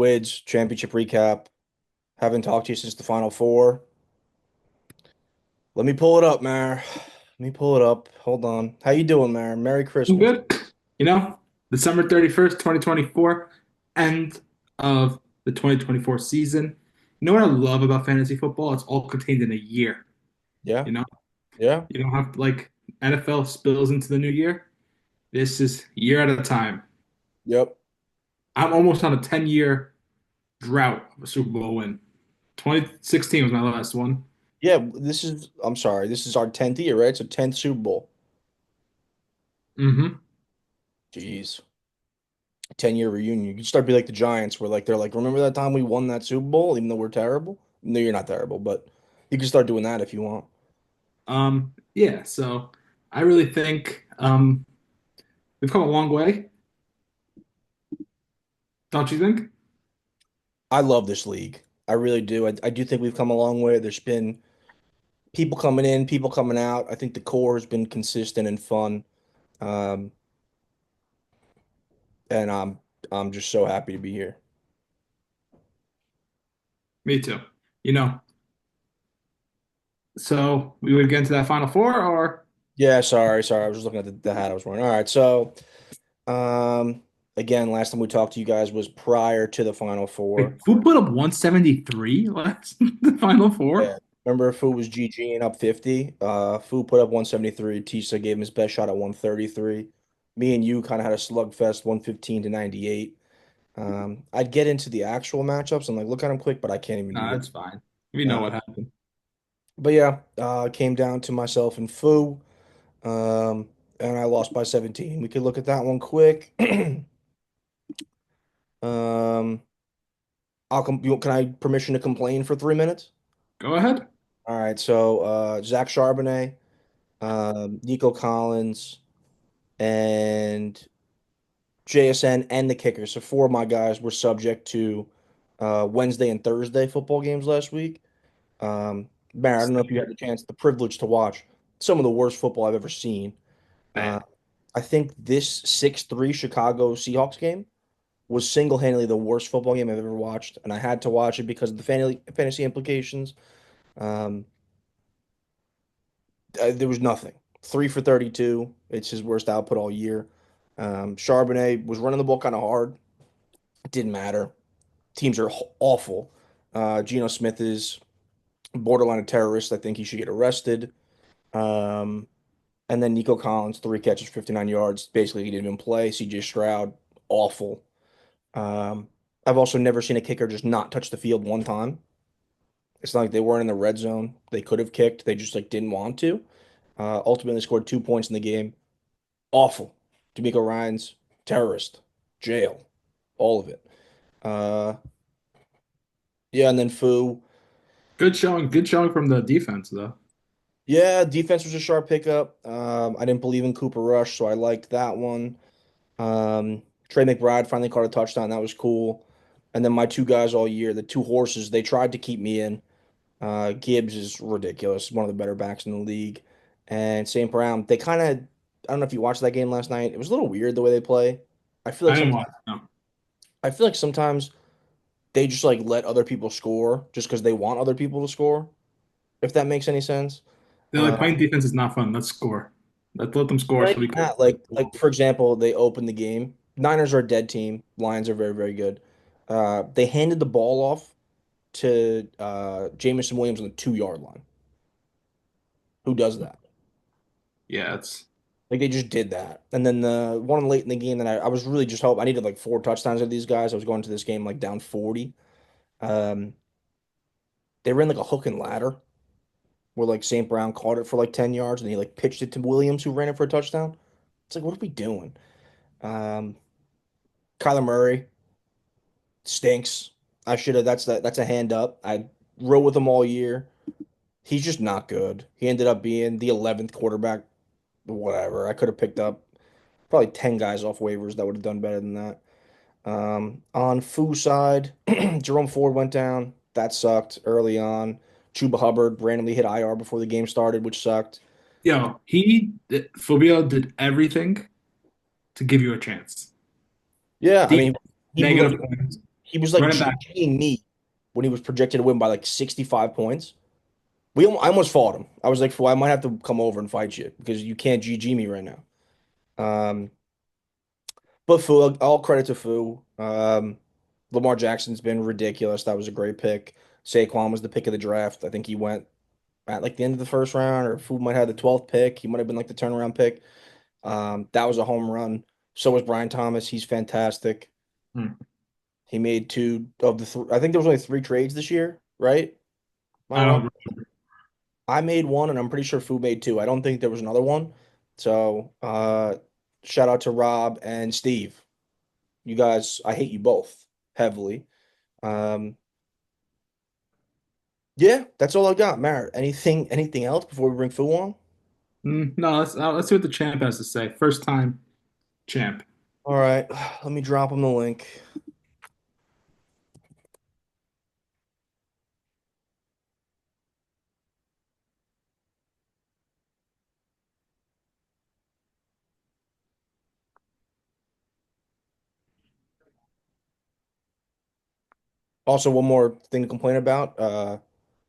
SQUIDS championship recap. Haven't talked to you since the Final Four. Let me pull it up, Mar. Let me pull it up. Hold on. How you doing, Mar? Merry I'm Christmas. good. You know, December 31st, 2024, end of the 2024 season. You know what I love about fantasy football? It's all contained in a year. Yeah, You know, yeah, you don't have like NFL spills into the new year. This is year at a time. yep. I'm almost on a 10-year drought of a Super Bowl win. 2016 was my last one. I'm sorry, this is our 10th year, right? So 10th Super Bowl. Hmm. Jeez. 10-year reunion. You can start be like the Giants, where like they're like, remember that time we won that Super Bowl, even though we're terrible? No, you're not terrible, but you can start doing that if you want. Yeah, so I really think we've come a long way, don't you think? I love this league. I really do. I do think we've come a long way. There's been people coming in, people coming out. I think the core has been consistent and fun. Um, and I'm just so happy to be here. Me too. You know, So we would get into that final four, or Yeah, sorry. I was just looking at the hat I was wearing. All right, so um, again, last time we talked to you guys was prior to the Final Four. like who put up 173 last the final four? Yeah, remember Fu was GG and up 50. Fu put up 173. Tisa gave him his best shot at 133. Me and you kind of had a slugfest, 115 to 98. I'd get into the actual matchups and like look at them quick, but I can't even do Nah, that. that's fine. We know Uh, what happened. but yeah, it came down to myself and Fu. Um, and I lost by 17. We could look at that one quick. Um, can I permission to complain for 3 minutes? Go ahead. All right. So Zach Charbonnet, Nico Collins, and JSN and the kicker. So four of my guys were subject to Wednesday and Thursday football games last week. Matt, I don't know if you had the chance, the privilege to watch some of the worst football I've ever seen. Uh, Bad. I think this 6-3 Chicago Seahawks game was single-handedly the worst football game I've ever watched, and I had to watch it because of the fantasy implications. Um, there was nothing. 3 for 32. It's his worst output all year. Charbonnet was running the ball kind of hard. It didn't matter. Teams are awful. Geno Smith is borderline a terrorist. I think he should get arrested. Um, and then Nico Collins, 3 catches, 59 yards. Basically, he didn't even play. CJ Stroud, awful. Um, I've also never seen a kicker just not touch the field one time. It's not like they weren't in the red zone. They could have kicked. They just like didn't want to. Ultimately scored 2 points in the game. Awful. D'Amico Ryans, terrorist, jail, all of it. Uh, yeah, and then Fu. Good showing. Good showing from the defense, though. Yeah, defense was a sharp pickup. I didn't believe in Cooper Rush, so I liked that one. Trey McBride finally caught a touchdown. That was cool. And then my two guys all year, the two horses, they tried to keep me in. Gibbs is ridiculous, one of the better backs in the league. And St. Brown, they kind of, I don't know if you watched that game last night. It was a little weird the way they play. I feel I like didn't sometimes, watch. No, I feel like sometimes they just like let other people score just because they want other people to score, if that makes any sense. they're like Uh, playing defense is not fun. Let's score. Let them score not so even we can. that, like for example, they opened the game. Niners are a dead team. Lions are very, very good. They handed the ball off to Jamison Williams on the 2 yard line. Who does that? Yeah, it's. Like they just did that. And then the one late in the game that I was really just hoping I needed like 4 touchdowns of these guys. I was going to this game like down 40. Um, they ran like a hook and ladder where like St. Brown caught it for like 10 yards and he like pitched it to Williams who ran it for a touchdown. It's like, what are we doing? Um, Kyler Murray stinks. I should have that's a hand up. I rode with him all year. He's just not good. He ended up being the 11th quarterback, whatever. I could have picked up probably 10 guys off waivers that would have done better than that. On Foo side, Jerome Ford went down. That sucked early on. Chuba Hubbard randomly hit IR before the game started, which sucked. Furio did everything to give you a chance. Yeah, I Deep mean, he blew negative up. points. He was like Running back. GGing me when he was projected to win by like 65 points. I almost fought him. I was like, "Fool, I might have to come over and fight you because you can't GG me right now." Um, but Fu, all credit to Fu. Lamar Jackson's been ridiculous. That was a great pick. Saquon was the pick of the draft. I think he went at like the end of the first round, or Fu might have the 12th pick. He might have been like the turnaround pick. That was a home run. So was Brian Thomas. He's fantastic. Hmm. He made two of the I think there was only three trades this year, right? Am I I wrong? don't. I made one, and I'm pretty sure Fu made two. I don't think there was another one. So, shout out to Rob and Steve. You guys, I hate you both heavily. Um, yeah, that's all I got. Matt, anything else before we bring Fu on? No, let's see what the champ has to say. First time champ. All right, let me drop him the link. Also, one more thing to complain about.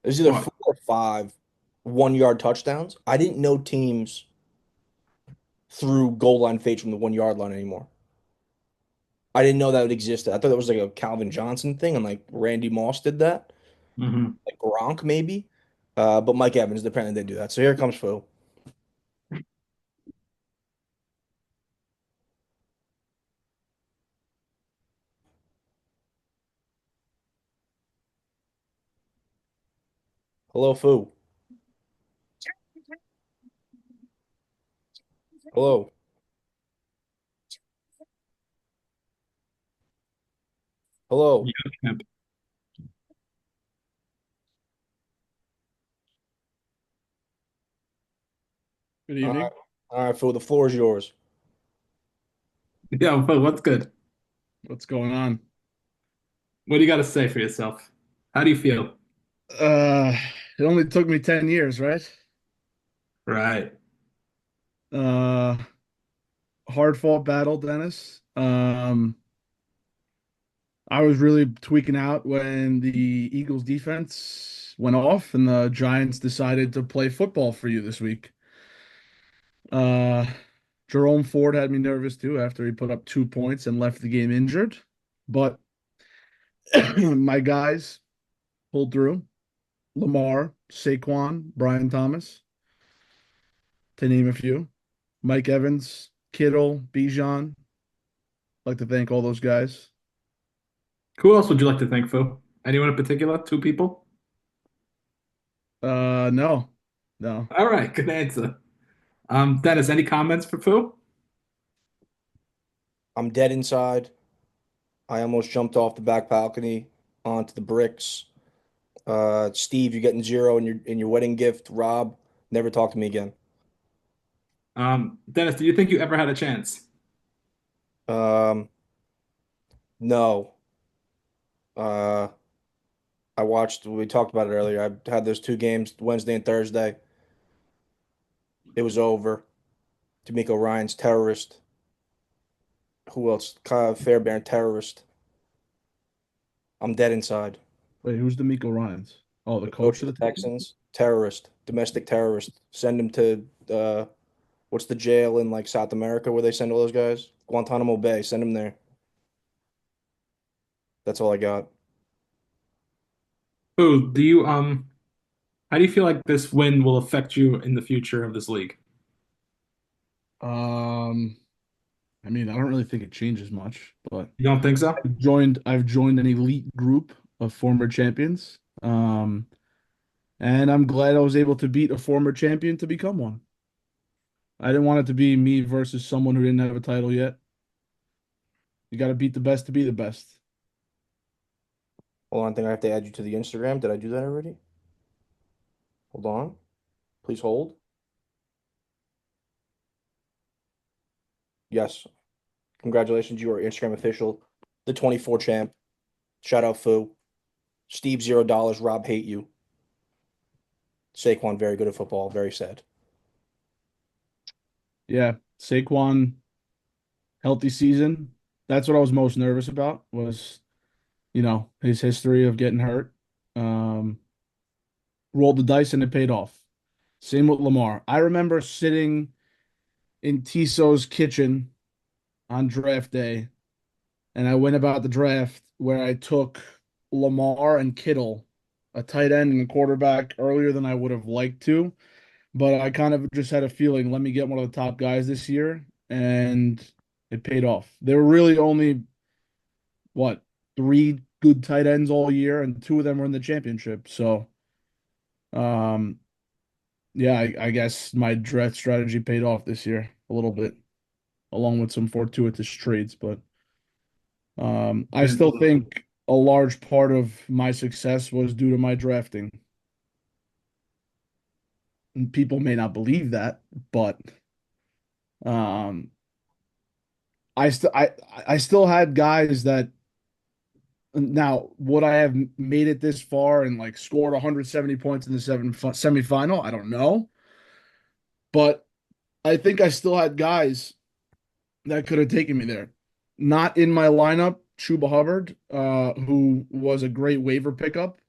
There's either What? 4 or 5 1 yard touchdowns. I didn't know teams threw goal line fades from the 1 yard line anymore. I didn't know that would exist. I thought that was like a Calvin Johnson thing, and like Randy Moss did that, Hmm. like Gronk maybe. But Mike Evans, apparently they do that. So here comes Fu. Hello, Fu. Hello. Hello. Yeah, champ. Good All right, evening. all right, Fu. The floor is yours. Yeah, but what's good? What's going on? What do you got to say for yourself? How do you feel? Uh, it only took me 10 years, right? Right. Uh, Hard fought battle, Dennis. I was really tweaking out when the Eagles defense went off and the Giants decided to play football for you this week. Uh, Jerome Ford had me nervous too after he put up 2 points and left the game injured. But my guys pulled through. Lamar, Saquon, Brian Thomas, to name a few. Mike Evans, Kittle, Bijan. Like to thank all those guys. Who else would you like to thank, Phil? Anyone in particular? Two people? No, no. All right, good answer. Dennis, any comments for Phil? I'm dead inside. I almost jumped off the back balcony onto the bricks. Steve, you're getting zero in your wedding gift. Rob, never talk to me again. Dennis, do you think you ever had a chance? Um, no. Uh, I watched. We talked about it earlier. I had those 2 games, Wednesday and Thursday. It was over. D'Amico Ryan's terrorist. Who else? Kyle Fairbairn terrorist. I'm dead inside. Wait, who's D'Amico Ryans? Oh, the The coach coach of of the the Texans? Texans, terrorist, domestic terrorist. Send him to what's the jail in like South America where they send all those guys? Guantanamo Bay. Send him there. That's all I got. Who do you how do you feel like this win will affect you in the future of this league? Um, I mean, I don't really think it changes much, but You don't think so? I've joined an elite group of former champions. And I'm glad I was able to beat a former champion to become one. I didn't want it to be me versus someone who didn't have a title yet. You got to beat the best to be the best. Hold on, I think I have to add you to the Instagram. Did I do that already? Hold on. Please hold. Yes. Congratulations, you are Instagram official. The 24 champ. Shout out Fu. Steve $0. Rob hate you. Saquon very good at football. Very sad. Yeah, Saquon healthy season. That's what I was most nervous about was his history of getting hurt. Um, Rolled the dice and it paid off. Same with Lamar. I remember sitting in Tisso's kitchen on draft day, and I went about the draft where I took Lamar and Kittle, a tight end and a quarterback, earlier than I would have liked to. But I kind of just had a feeling, let me get one of the top guys this year, and it paid off. There were really only, what, three good tight ends all year, and two of them were in the championship. So, um, yeah, I guess my draft strategy paid off this year a little bit, along with some fortuitous trades. But I Yeah. still think a large part of my success was due to my drafting. And people may not believe that, but um, I still had guys that now would I have made it this far and like scored 170 points in the semifinal? I don't know, but I think I still had guys that could have taken me there. Not in my lineup, Chuba Hubbard, who was a great waiver pickup.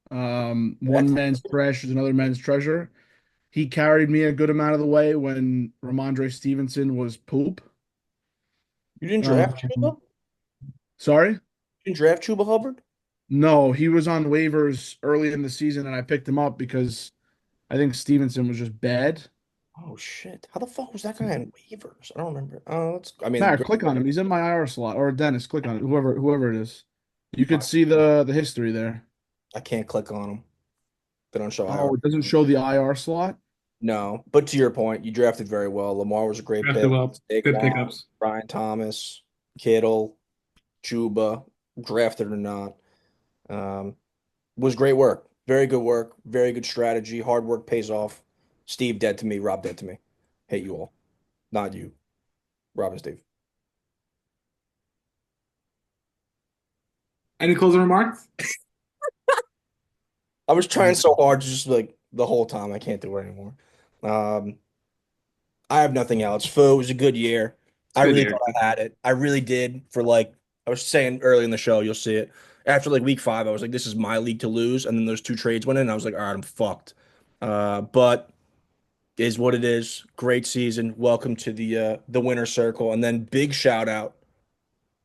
One Draft- man's trash is another man's treasure. He carried me a good amount of the way when Ramondre Stevenson was poop. You didn't draft Um, Chuba? sorry? You didn't draft Chuba Hubbard? No, he was on waivers early in the season, and I picked him up because I think Stevenson was just bad. Oh shit! How the fuck was that guy on waivers? I don't remember. Oh, that's. I mean, Matt, great. click on him. He's in my IR slot. Or Dennis, click on it. Whoever it is. You could see the history there. I can't click on him. They don't show Oh, IR. it doesn't show the IR slot? No, but to your point, you drafted very well. Lamar was a great Drafted pick. well. Good Saquon, pickups. Brian Thomas, Kittle, Chuba, drafted or not, um, was great work. Very good work. Very good strategy. Hard work pays off. Steve dead to me. Rob dead to me. Hate you all. Not you. Rob and Steve. Any closing remarks? I was trying so hard to just like the whole time. I can't do it anymore. Um, I have nothing else. Fu, it was a good year. It's I good really year. thought I had it. I really did. For like, I was saying early in the show, you'll see it. After like week five, I was like, this is my league to lose. And then those two trades went in. And I was like, all right, I'm fucked. But is what it is. Great season. Welcome to the winner circle. And then big shout out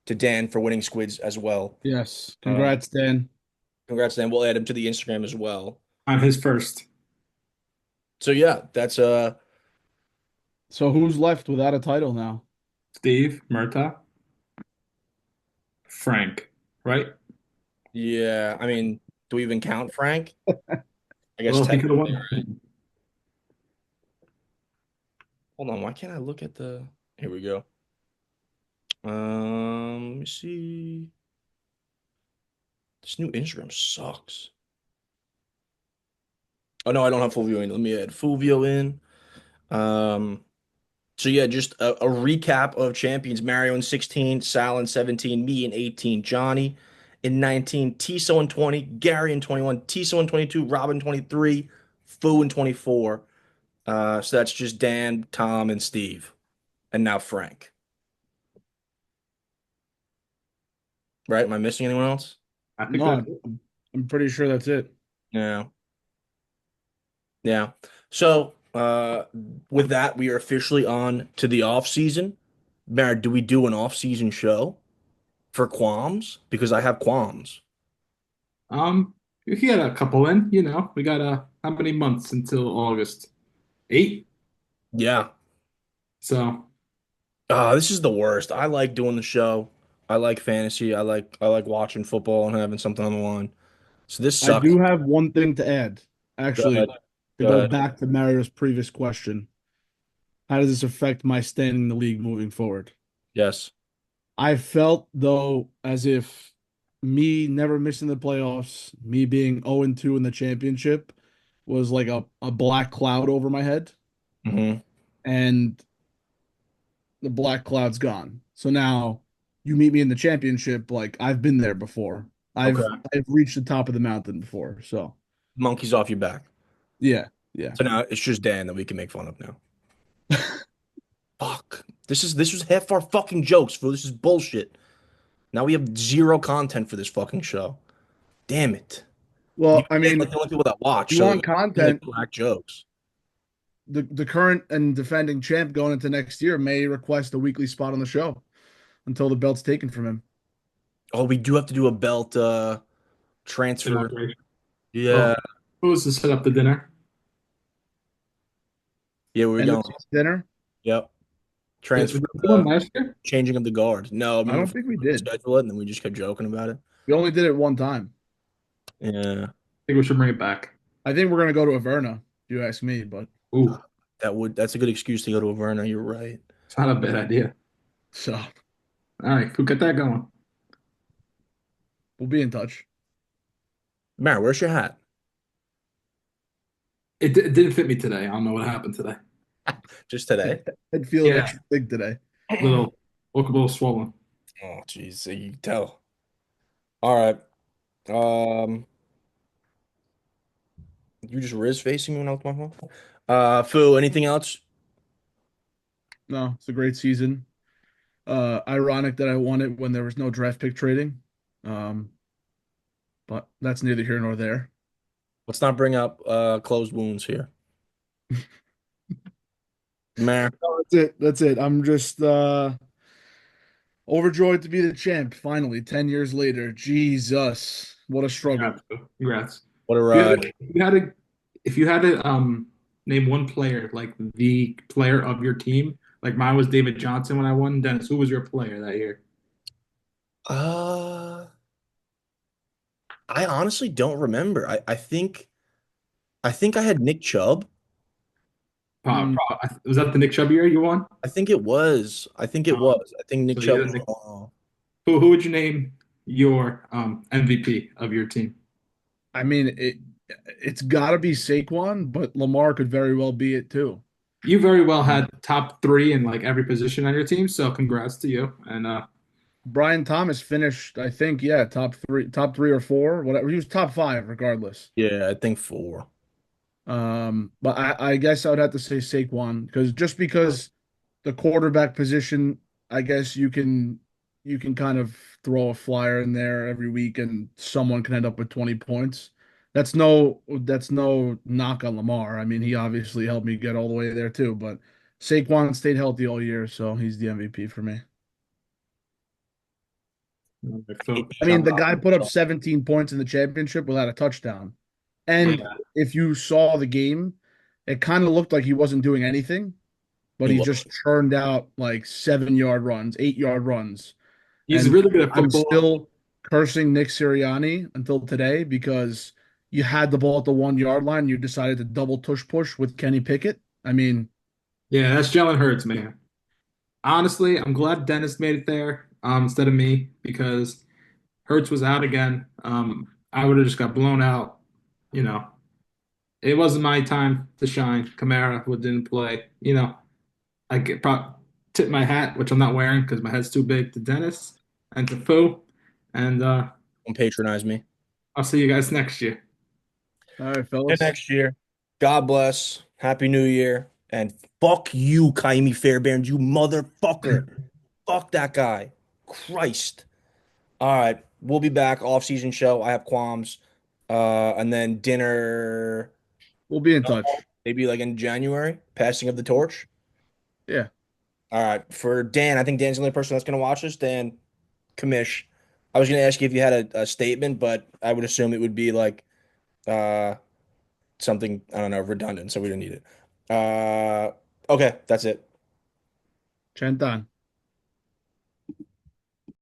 to Dan for winning squids as well. Yes. Uh, Congrats, Dan. congrats, Dan. We'll add him to the Instagram as well. On his first. So yeah, that's So who's left without a title now? Steve, Murta, Frank, right? yeah. I mean, do we even count Frank? I guess Well, he could have technically. won. Hold on, why can't I look at the? Here we go. Let me see. This new Instagram sucks. Oh no, I don't have Fulvio in. Let me add Fulvio in. Um, so yeah, just a recap of champions. Mario in 16, Sal in 17, me in 18, Johnny in 19, Tiso in 20, Gary in 21, Tiso in 22, Robin 23, Fu in 24. So that's just Dan, Tom, and Steve, and now Frank. Right? Am I missing anyone else? I think No, that's it. I'm pretty sure that's it. Yeah. Yeah. So, with that, we are officially on to the off season. Barrett, do we do an off season show for qualms? Because I have qualms. We can get a couple in, We got how many months until August? 8. Yeah. So This is the worst. I like doing the show. I like fantasy. I like watching football and having something on the line. So this I sucks. do have one thing to add, Go ahead. actually, to Go go ahead. back to Mario's previous question. How does this affect my standing in the league moving forward? Yes. I felt, though, as if me never missing the playoffs, me being 0-2 in the championship, was like a black cloud over my head, Hmm. and the black cloud's gone. So now you meet me in the championship, like I've been there before. I've Okay. I've reached the top of the mountain before. So Monkey's off your back. yeah, yeah. So now it's just Dan that we can make fun of now. Fuck. This was half our fucking jokes, fool. This is bullshit. Now we have zero content for this fucking show. Damn it. You Well, I guys mean, like the only people that watch, you so want you like content. crack jokes. The current and defending champ going into next year may request a weekly spot on the show until the belt's taken from him. Oh, we do have to do a belt transfer. Inauguration. Yeah. Well, who's to set up the dinner? Yeah, we're End of going. season dinner. Yep. Did Transfer we do one last year? changing of the guard. No, I remember don't think we we did. schedule it and then we just kept joking about it. We only did it one time. Yeah. I think we should bring it back. I think we're gonna go to Averna, if you ask me, but Ooh, That's a good excuse to go to Averna. You're right. it's not a bad idea. so All right, we'll get that going. we'll be in touch. Mara, where's your hat? It didn't fit me today. I don't know what happened today. Just today? I'd feel an Yeah, extra big today. little, look a little swollen. Oh, jeez. So you can tell. All right. Um, you just Riz facing me when I looked at my phone. Fu, anything else? No, it's a great season. Ironic that I won it when there was no draft pick trading. Um, but that's neither here nor there. Let's not bring up closed wounds here. Mare. No, that's it. That's it. I'm just overjoyed to be the champ finally, 10 years later. Jesus, what a struggle. Congrats. Congrats. What a If you had ride. to, if you had to name one player, like the player of your team, like mine was David Johnson when I won. Dennis, who was your player that year? Uh, I honestly don't remember. I think I had Nick Chubb. Mm, Was that the Nick Chubb year you won? I think it was. I think it Um, was. I think Nick so you Chubb had was. Nick. Who would you name your MVP of your team? I mean, it's got to be Saquon, but Lamar could very well be it too. You very well Um, had top three in like every position on your team, so congrats to you. And Brian Thomas finished, I think, yeah, top three or four, whatever. He was top five, regardless. Yeah, I think four. But I guess I would have to say Saquon because the quarterback position, I guess you can kind of throw a flyer in there every week and someone can end up with 20 points. That's no knock on Lamar. I mean, he obviously helped me get all the way there too, but Saquon stayed healthy all year, so he's the MVP for me. so I mean, the guy put up 17 points in the championship without a touchdown. And yeah, if you saw the game, it kind of looked like he wasn't doing anything, but He he was. just churned out like 7 yard runs, 8 yard runs. he's And really good at I'm football. still cursing Nick Sirianni until today because you had the ball at the 1 yard line. You decided to double tush push with Kenny Pickett. I mean, Yeah, that's Jalen Hurts, man. Honestly, I'm glad Dennis made it there instead of me because Hurts was out again. I would have just got blown out. You know, it wasn't my time to shine. Kamara who didn't play. I get probably tip my hat, which I'm not wearing because my head's too big, to Dennis and to Fu. And Don't patronize me. I'll see you guys next year. all right, Yeah, fellas. next year. God bless. Happy New Year. And fuck you, Kaimi Fairbairns, you motherfucker. Fuck that guy. Christ. All right. We'll be back. Off-season show. I have qualms. And then dinner, We'll be in touch. maybe like in January. Passing of the torch. Yeah. All right. For Dan, I think Dan's the only person that's gonna watch this. Dan, commish. I was gonna ask you if you had a statement, but I would assume it would be like uh something, I don't know, redundant, so we don't need it. Okay, that's it. Chantan.